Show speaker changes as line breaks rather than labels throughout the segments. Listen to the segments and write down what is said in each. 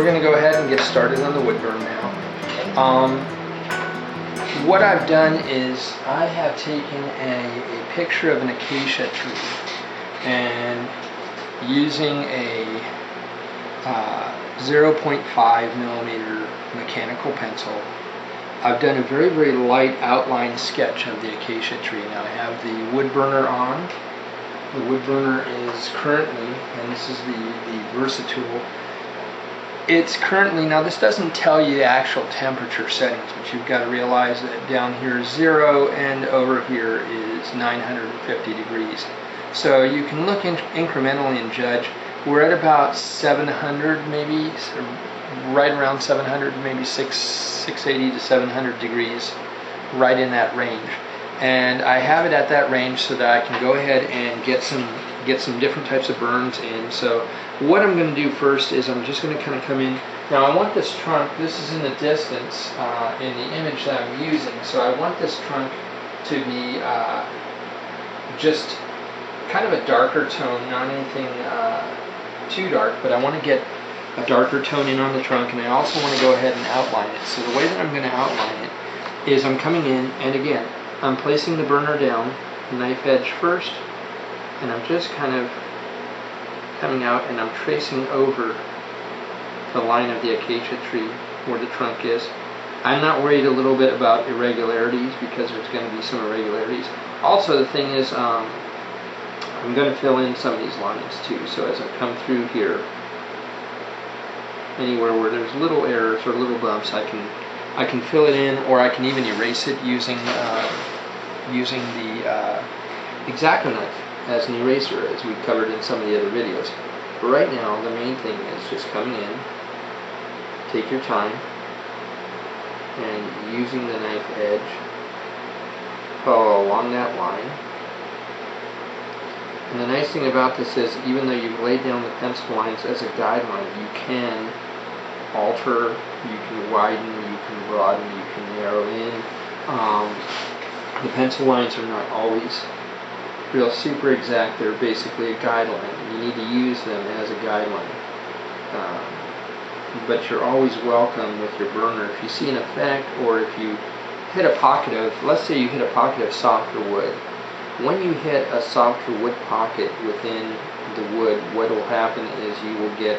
we're going to go ahead and get started on the wood burn now. What I've done is I have taken a picture of an acacia tree, and using a 0.5 millimeter mechanical pencil, I've done a very, very light outline sketch of the acacia tree. Now I have the wood burner on. The wood burner is currently, and this is the Versatool, it's currently, now this doesn't tell you the actual temperature settings, but you've got to realize that down here is 0 and over here is 950 degrees. So you can look incrementally and judge. We're at about 700 maybe, right around 700, maybe 680 to 700 degrees, right in that range. And I have it at that range so that I can go ahead and get some different types of burns in. So what I'm going to do first is I'm just going to kind of come in. Now I want this trunk, this is in the distance in the image that I'm using, so I want this trunk to be just kind of a darker tone, not anything too dark, but I want to get a darker tone in on the trunk, and I also want to go ahead and outline it. So the way that I'm going to outline it is I'm coming in, and again, I'm placing the burner down, knife edge first, and I'm just kind of coming out and I'm tracing over the line of the acacia tree where the trunk is. I'm not worried a little bit about irregularities because there's going to be some irregularities. Also, the thing is, I'm going to fill in some of these lines too. So as I come through here, anywhere where there's little errors or little bumps, I can fill it in, or I can even erase it using the X-Acto knife as an eraser, as we covered in some of the other videos. But right now, the main thing is just coming in, take your time, and using the knife edge, follow along that line. And the nice thing about this is, even though you've laid down the pencil lines as a guideline, you can alter, you can widen, you can broaden, you can narrow in. The pencil lines are not always real super exact. They're basically a guideline. You need to use them as a guideline. But you're always welcome with your burner. If you see an effect, or if you hit a pocket of, let's say you hit a pocket of softer wood. When you hit a softer wood pocket within the wood, what will happen is you will get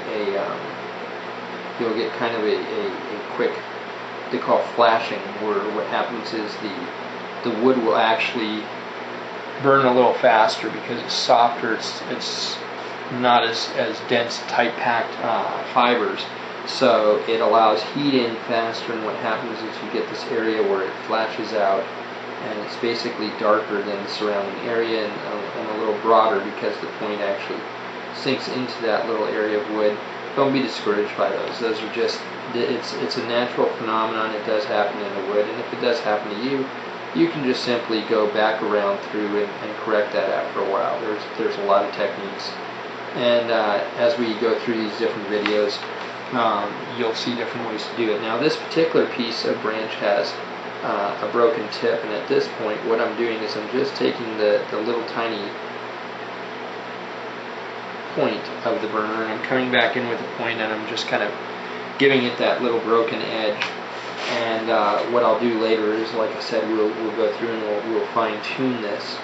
kind of a quick, they call flashing, where what happens is the wood will actually burn a little faster because it's softer. It's not as dense, tight packed fibers, so it allows heat in faster, and what happens is you get this area where it flashes out, and it's basically darker than the surrounding area, and a little broader because the point actually sinks into that little area of wood. Don't be discouraged by those. Those are just, it's a natural phenomenon. It does happen in the wood, and if it does happen to you, you can just simply go back around through and correct that after a while. There's a lot of techniques, and as we go through these different videos, you'll see different ways to do it. Now this particular piece of branch has a broken tip, and at this point what I'm doing is I'm just taking the little tiny point of the burner, and I'm coming back in with a point, and I'm just kind of giving it that little broken edge. And what I'll do later is, like I said, we'll go through and we'll fine-tune this.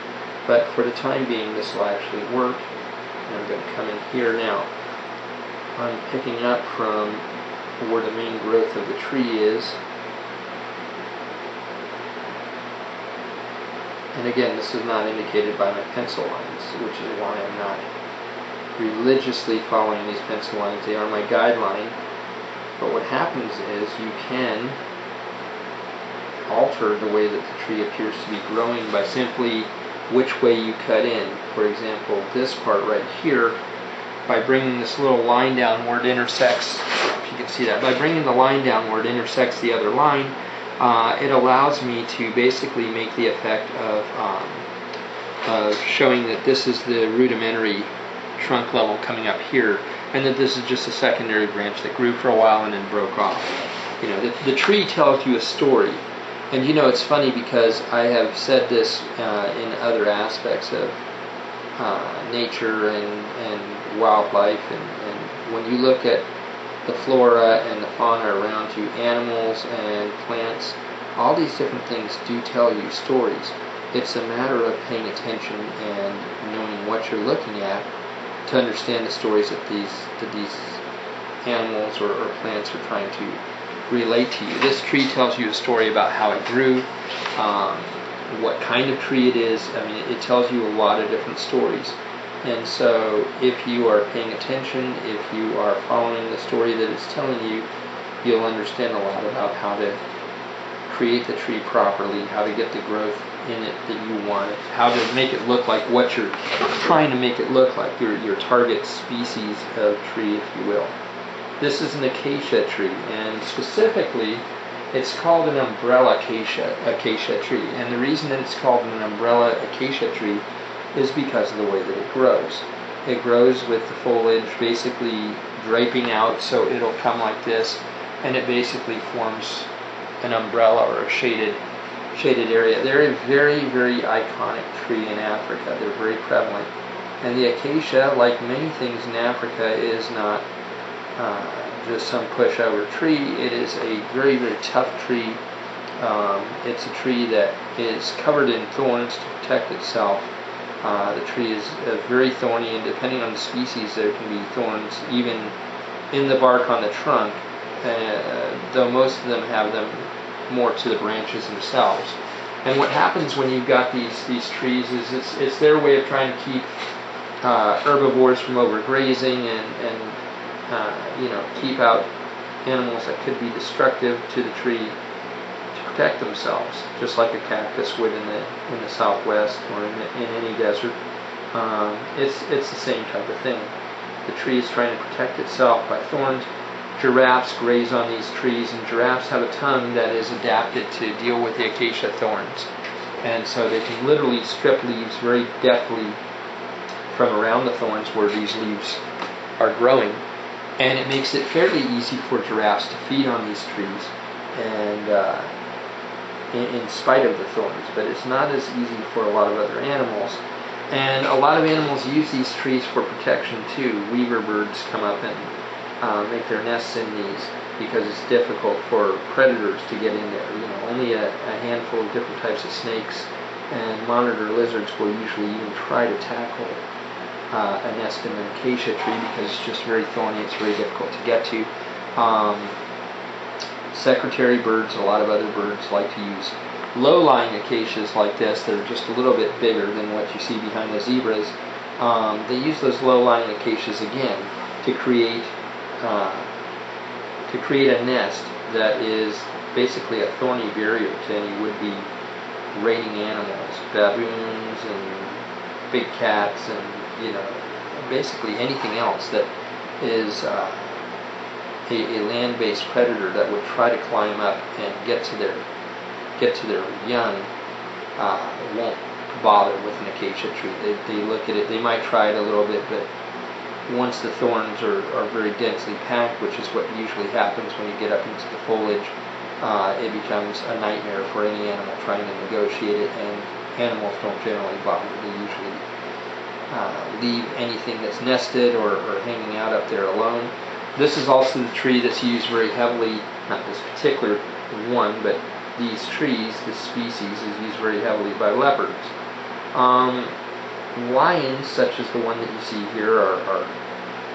But for the time being, this will actually work. And I'm going to come in here now. I'm picking up from where the main growth of the tree is. And again, this is not indicated by my pencil lines, which is why I'm not religiously following these pencil lines. They are my guideline. But what happens is you can alter the way that the tree appears to be growing by simply which way you cut in. For example, this part right here, by bringing this little line down where it intersects, if you can see that, by bringing the line down where it intersects the other line, it allows me to basically make the effect of showing that this is the rudimentary trunk level coming up here, and that this is just a secondary branch that grew for a while and then broke off. You know, the tree tells you a story. And you know, it's funny because I have said this in other aspects of nature and wildlife, and when you look at the flora and the fauna around you, animals and plants. All these different things do tell you stories. It's a matter of paying attention and knowing what you're looking at to understand the stories that these animals or plants are trying to relate to you. This tree tells you a story about how it grew, what kind of tree it is. I mean, it tells you a lot of different stories. And so if you are paying attention, if you are following the story that it's telling you, you'll understand a lot about how to create the tree properly, how to get the growth in it that you want, how to make it look like what you're trying to make it look like, your target species of tree, if you will. This is an acacia tree, and specifically it's called an umbrella acacia tree. And the reason that it's called an umbrella acacia tree is because of the way that it grows. It grows with the foliage basically draping out, so it'll come like this, and it basically forms an umbrella or a shaded area. They're a very, very iconic tree in Africa. They're very prevalent. And the acacia, like many things in Africa, is not just some pushover tree. It is a very, very tough tree. It's a tree that is covered in thorns to protect itself. The tree is very thorny, and depending on the species, there can be thorns even in the bark on the trunk, though most of them have them more to the branches themselves. And what happens when you've got these trees is it's their way of trying to keep herbivores from overgrazing and keep out animals that could be destructive to the tree to protect themselves, just like a cactus would in the Southwest or in any desert. It's the same type of thing. The tree is trying to protect itself by thorns. Giraffes graze on these trees, and giraffes have a tongue that is adapted to deal with the acacia thorns. And so they can literally strip leaves very deftly from around the thorns where these leaves are growing. And it makes it fairly easy for giraffes to feed on these trees, and in spite of the thorns. But it's not as easy for a lot of other animals. And a lot of animals use these trees for protection too. Weaver birds come up and make their nests in these because it's difficult for predators to get in there. Only a handful of different types of snakes and monitor lizards will usually even try to tackle a nest in an acacia tree because it's just very thorny. It's very difficult to get to. Secretary birds and a lot of other birds like to use low-lying acacias like this that are just a little bit bigger than what you see behind the zebras. They use those low-lying acacias again to create a nest that is basically a thorny barrier to any would-be raiding animals, baboons and big cats, and basically anything else that is a land-based predator that would try to climb up and get to their young won't bother with an acacia tree. They look at it. They might try it a little bit, but once the thorns are very densely packed, which is what usually happens when you get up into the foliage, it becomes a nightmare for any animal trying to negotiate it, and animals don't generally bother. They usually leave anything that's nested or hanging out up there alone. This is also the tree that's used very heavily, not this particular one, but these trees, this species, is used very heavily by leopards. Lions, such as the one that you see here, are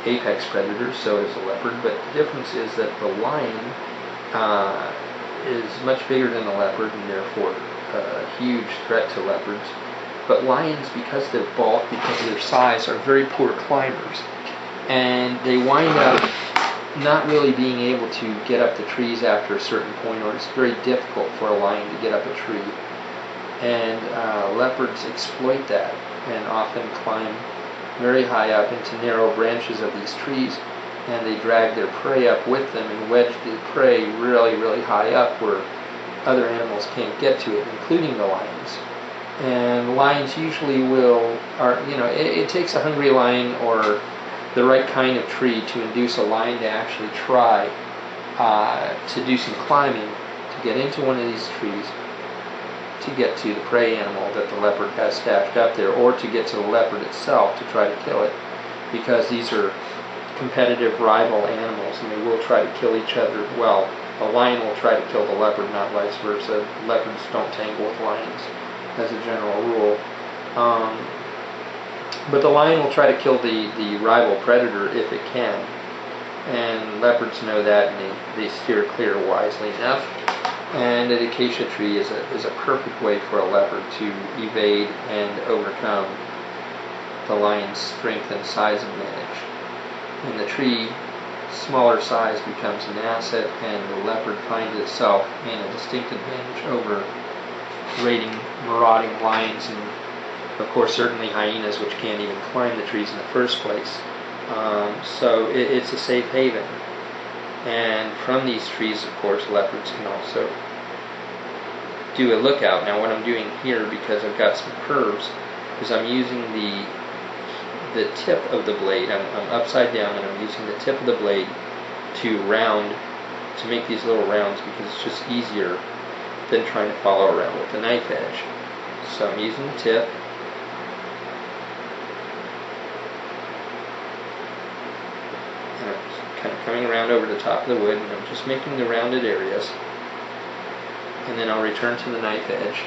apex predators, so is the leopard, but the difference is that the lion is much bigger than the leopard and therefore a huge threat to leopards. But lions, because of their bulk, because of their size, are very poor climbers, and they wind up not really being able to get up the trees after a certain point, or it's very difficult for a lion to get up a tree. And leopards exploit that and often climb very high up into narrow branches of these trees, and they drag their prey up with them and wedge the prey really, really high up where other animals can't get to it, including the lions. And lions usually it takes a hungry lion or the right kind of tree to induce a lion to actually try to do some climbing to get into one of these trees, to get to the prey animal that the leopard has stashed up there, or to get to the leopard itself to try to kill it, because these are competitive rival animals, and they will try to kill each other. Well, a lion will try to kill the leopard, not vice versa. Leopards don't tangle with lions, as a general rule. But the lion will try to kill the rival predator if it can. And leopards know that, and they steer clear wisely enough. And an acacia tree is a perfect way for a leopard to evade and overcome the lion's strength and size advantage. And the tree, smaller size, becomes an asset, and the leopard finds itself in a distinct advantage over raiding, marauding lions, and of course certainly hyenas, which can't even climb the trees in the first place. So it's a safe haven. And from these trees, of course, leopards can also do a lookout. Now what I'm doing here, because I've got some curves, is I'm using the tip of the blade. I'm upside down, and I'm using the tip of the blade to make these little rounds, because it's just easier than trying to follow around with the knife edge. So I'm using the tip. And I'm kind of coming around over the top of the wood, and I'm just making the rounded areas. And then I'll return to the knife edge.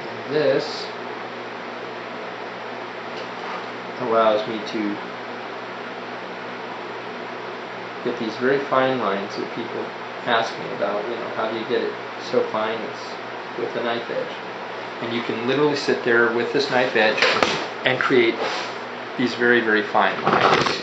And this allows me to get these very fine lines that people ask me about. How do you get it so fine? It's with a knife edge. And you can literally sit there with this knife edge and create these very, very fine lines.